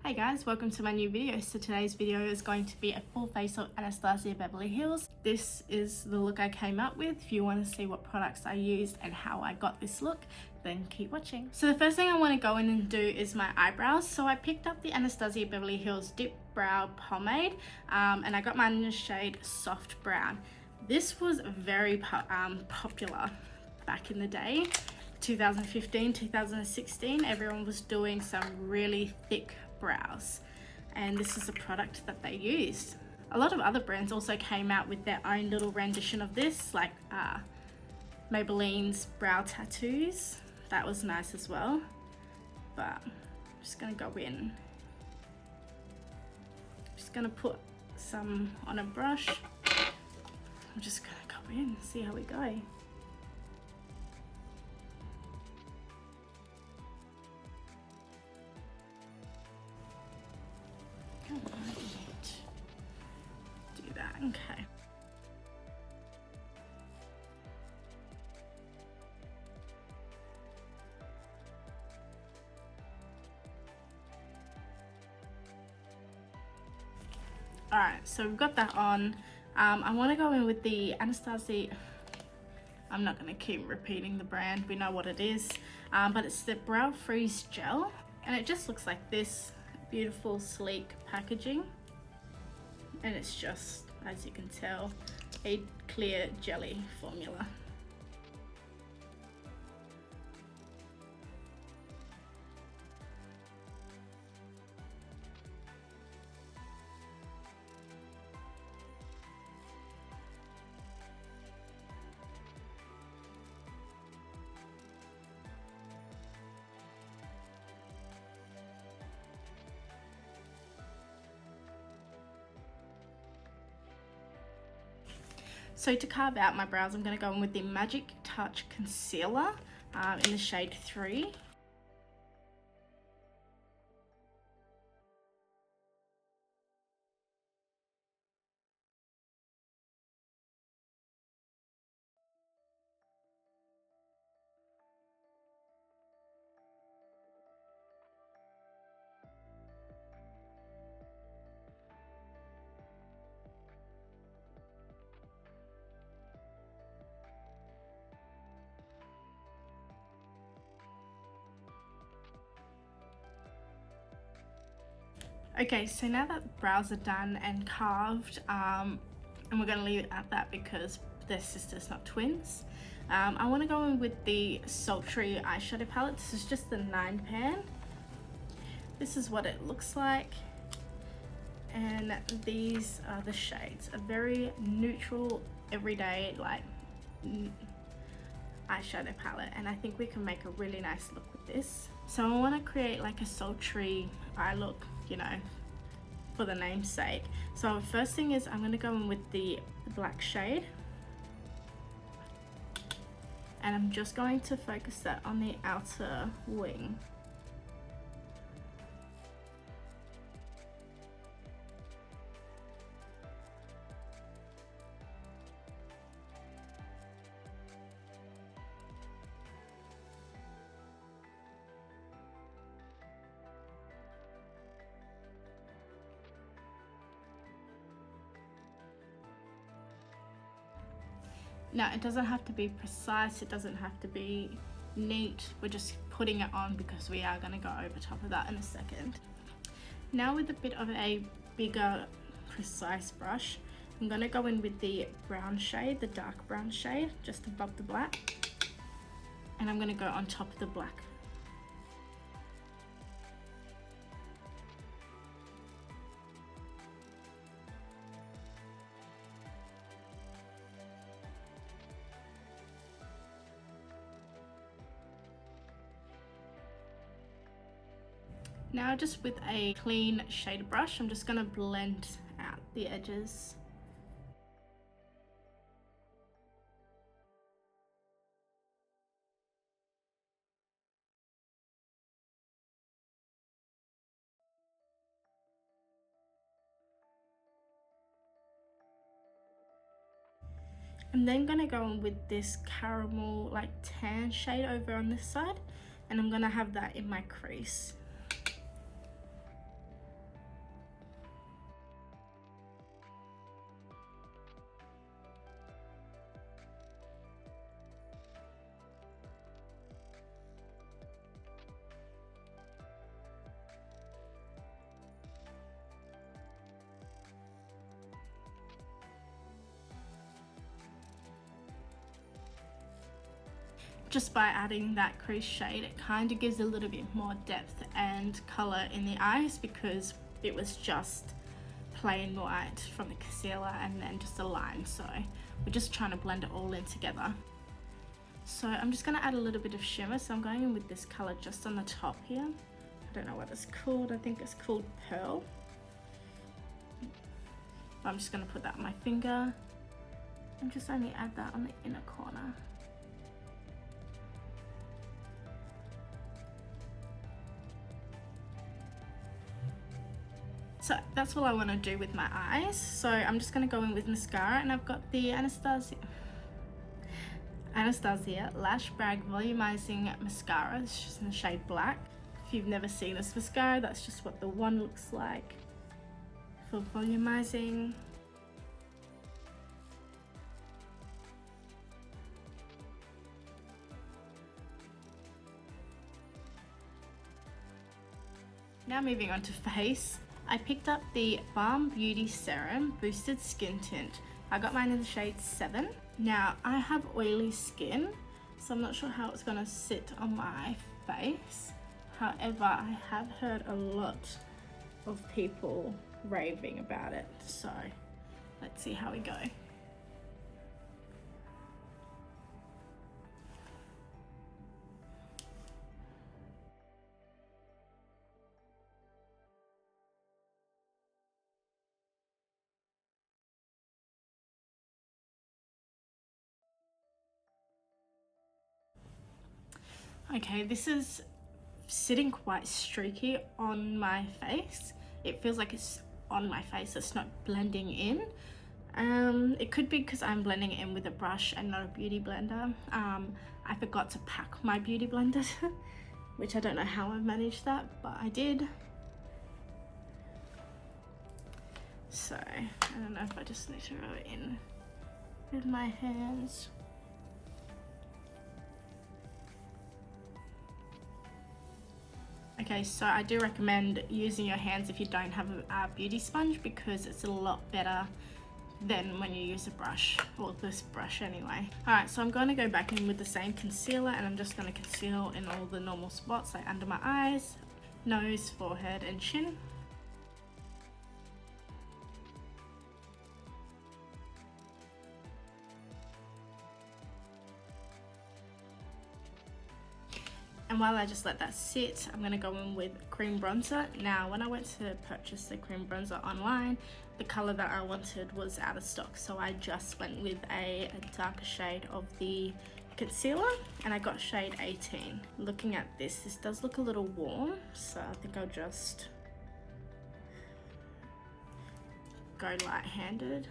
Hey guys, welcome to my new video. So today's video is going to be a full face of Anastasia Beverly Hills. This is the look I came up with. If you want to see what products I used and how I got this look, then keep watching. So the first thing I want to go in and do is my eyebrows. So I picked up the Anastasia Beverly Hills Dip Brow Pomade and I got mine in the shade Soft Brown. This was very popular back in the day. 2015, 2016, everyone was doing some really thick brows, and this is a product that they used. A lot of other brands also came out with their own little rendition of this, like Maybelline's brow tattoos. That was nice as well, but I'm just gonna go in. Just gonna put some on a brush. I'm just gonna go in, see how we go. Do that, okay. Alright, so we've got that on. I want to go in with the Anastasia. I'm not going to keep repeating the brand, we know what it is, but it's the Brow Freeze Gel, and it just looks like this. Beautiful sleek packaging, and it's just, as you can tell, a clear jelly formula. So to carve out my brows, I'm going to go in with the Magic Touch Concealer in the shade 3. Okay, so now that the brows are done and carved, and we're going to leave it at that because they're sisters, not twins, I want to go in with the Sultry eyeshadow palette. This is just the 9 pan. This is what it looks like, and these are the shades. A very neutral, everyday, like, eyeshadow palette, and I think we can make a really nice look with this. So I want to create like a sultry eye look, you know, for the namesake. So first thing is I'm going to go in with the black shade, and I'm just going to focus that on the outer wing. Now, it doesn't have to be precise, it doesn't have to be neat, we're just putting it on because we are going to go over top of that in a second. Now with a bit of a bigger, precise brush, I'm going to go in with the brown shade, the dark brown shade, just above the black, and I'm going to go on top of the black. Now just with a clean shade brush, I'm just going to blend out the edges. I'm then going to go in with this caramel like tan shade over on this side, and I'm going to have that in my crease. just by adding that crease shade, it kind of gives a little bit more depth and color in the eyes, because it was just plain white from the concealer and then just a line. So we're just trying to blend it all in together. So I'm just going to add a little bit of shimmer. So I'm going in with this color just on the top here. I don't know what it's called. I think it's called Pearl. I'm just going to put that on my finger and just only add that on the inner corner. So that's all I want to do with my eyes. So I'm just going to go in with mascara, and I've got the Anastasia Lash Brag Volumizing Mascara. It's just in the shade Black. If you've never seen this mascara, that's just what the one looks like for volumizing. Now moving on to face. I picked up the Balm Beauty Serum Boosted Skin Tint. I got mine in the shade 7. Now, I have oily skin, so I'm not sure how it's going to sit on my face. However, I have heard a lot of people raving about it, so let's see how we go. Okay, this is sitting quite streaky on my face. It feels like it's on my face, it's not blending in. It could be because I'm blending it in with a brush and not a beauty blender. I forgot to pack my beauty blender, which I don't know how I managed that, but I did. So, I don't know if I just need to rub it in with my hands. Okay, so I do recommend using your hands if you don't have a beauty sponge, because it's a lot better than when you use a brush, or this brush anyway. Alright, so I'm going to go back in with the same concealer, and I'm just going to conceal in all the normal spots, like under my eyes, nose, forehead and chin. And while I just let that sit, I'm going to go in with cream bronzer. Now, when I went to purchase the cream bronzer online, the color that I wanted was out of stock. So I just went with a darker shade of the concealer, and I got shade 18. Looking at this does look a little warm. So I think I'll just go light-handed.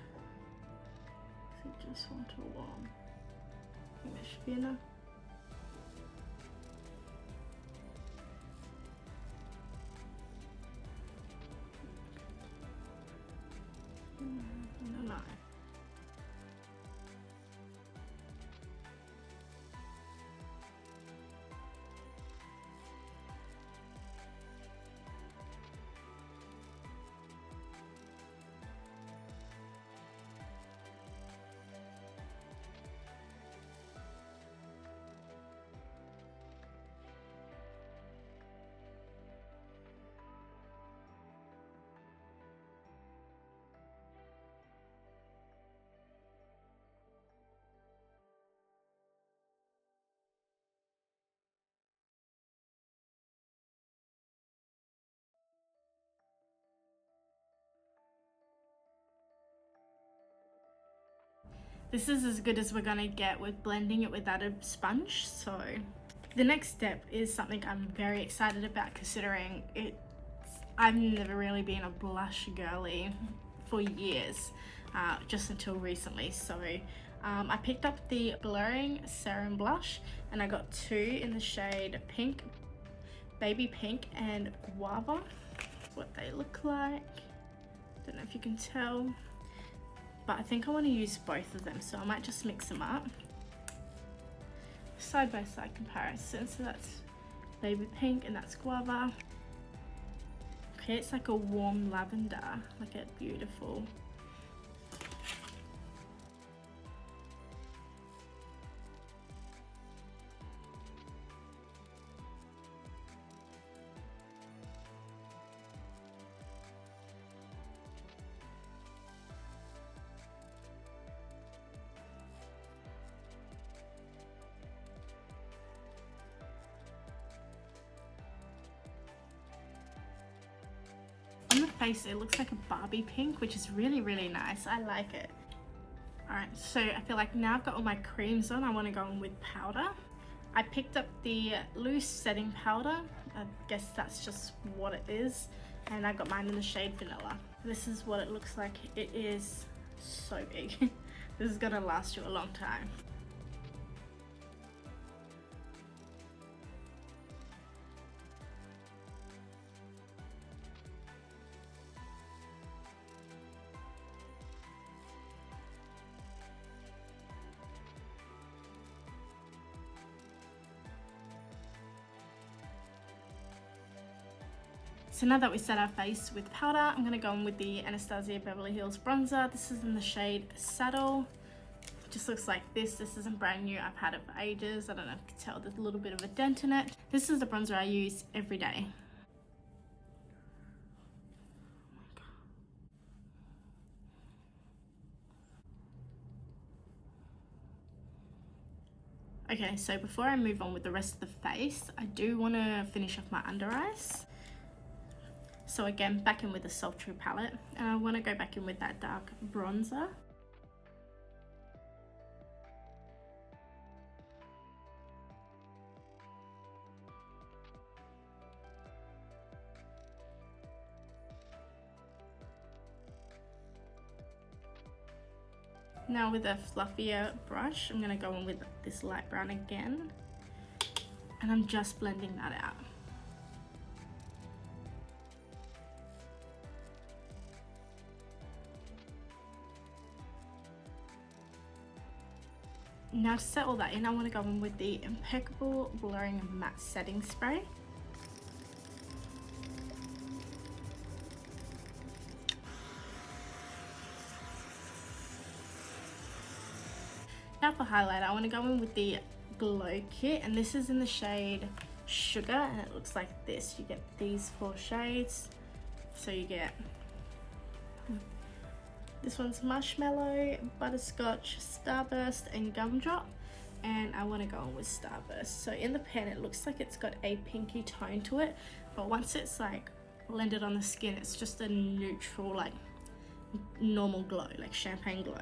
I just want to warm. I think that should be enough. No. This is as good as we're gonna get with blending it without a sponge. So the next step is something I'm very excited about, considering I've never really been a blush girly for years, just until recently. So I picked up the Blurring Serum Blush, and I got 2 in the shade Pink, Baby Pink and Guava. What they look like. Don't know if you can tell, but I think I want to use both of them, so I might just mix them up. Side by side comparison. So that's Baby Pink and that's Guava. Okay, it's like a warm lavender, like a beautiful. the face it looks like a Barbie pink, which is really, really nice. I like it. Alright, so I feel like now I've got all my creams on, I want to go in with powder. I picked up the loose setting powder. I guess that's just what it is. And I got mine in the shade Vanilla. This is what it looks like. It is so big. This is gonna last you a long time. So now that we set our face with powder, I'm going to go in with the Anastasia Beverly Hills bronzer. This is in the shade Saddle. It just looks like this. This isn't brand new. I've had it for ages. I don't know if you can tell. There's a little bit of a dent in it. This is the bronzer I use every day. Okay, so before I move on with the rest of the face, I do want to finish off my under eyes. So again, back in with the Sultry palette, and I want to go back in with that dark bronzer. Now with a fluffier brush, I'm going to go in with this light brown again, and I'm just blending that out. Now to set all that in, I want to go in with the Impeccable Blurring Matte Setting Spray. Now for highlight, I want to go in with the Glow Kit, and this is in the shade Sugar, and it looks like this. You get these 4 shades. So you get this one's Marshmallow, Butterscotch, Starburst, and Gumdrop. And I want to go on with Starburst. So in the pen, it looks like it's got a pinky tone to it, but once it's like blended on the skin, it's just a neutral, like normal glow, like champagne glow.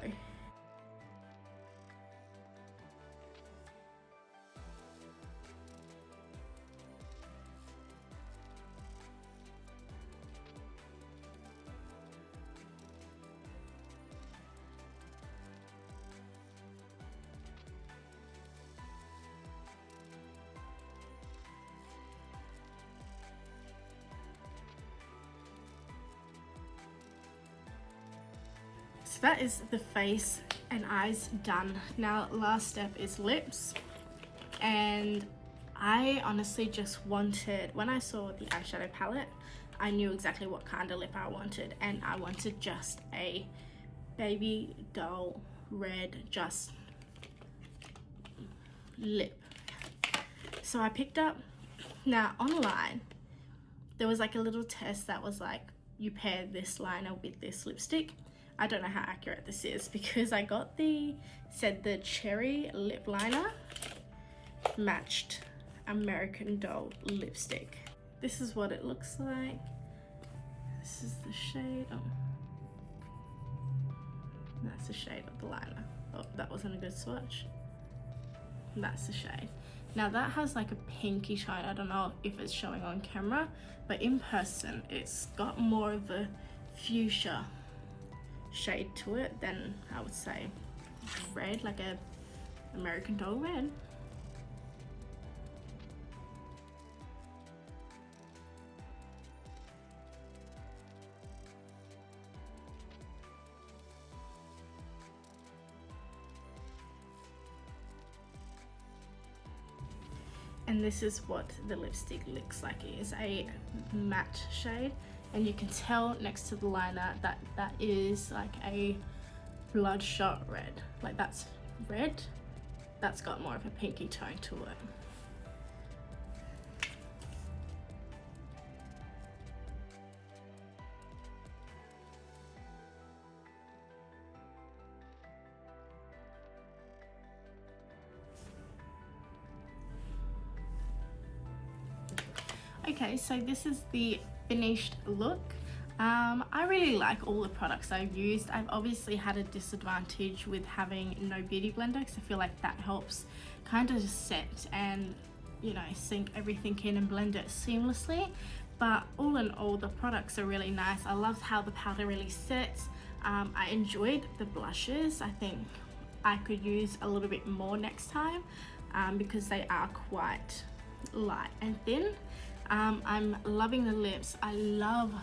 So that is the face and eyes done. Now last step is lips, and I honestly just wanted, when I saw the eyeshadow palette, I knew exactly what kind of lip I wanted, and I wanted just a baby doll red just lip. So I picked up, now online there was like a little test that was like, you pair this liner with this lipstick. I don't know how accurate this is, because I got said the cherry lip liner matched American Doll lipstick. This is what it looks like. This is the shade. Oh, that's the shade of the liner. Oh, that wasn't a good swatch. That's the shade. Now that has like a pinky tone. I don't know if it's showing on camera, but in person it's got more of a fuchsia shade to it than, I would say, red, like a American Doll red. And this is what the lipstick looks like. It is a matte shade, and you can tell next to the liner that that is like a bloodshot red. Like that's red, that's got more of a pinky tone to it. Okay, so this is the finished look. I really like all the products I've used. I've obviously had a disadvantage with having no beauty blender because I feel like that helps kind of set and, you know, sink everything in and blend it seamlessly. But all in all, the products are really nice. I love how the powder really sets. I enjoyed the blushes. I think I could use a little bit more next time because they are quite light and thin. I'm loving the lips. I love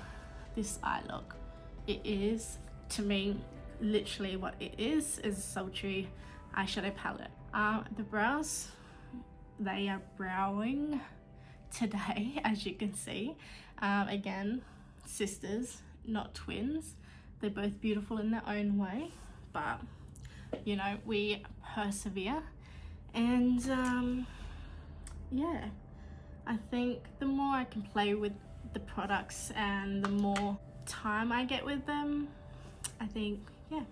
this eye look. It is, to me, literally what it is a sultry eyeshadow palette. The brows, they are browing today, as you can see. Again, sisters, not twins. They're both beautiful in their own way, but you know, we persevere. And yeah, I think the more I can play with the products and the more time I get with them, I think, yeah,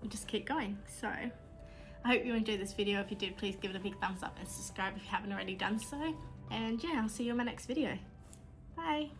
we just keep going. So I hope you enjoyed this video. If you did, please give it a big thumbs up and subscribe if you haven't already done so. And yeah, I'll see you in my next video. Bye.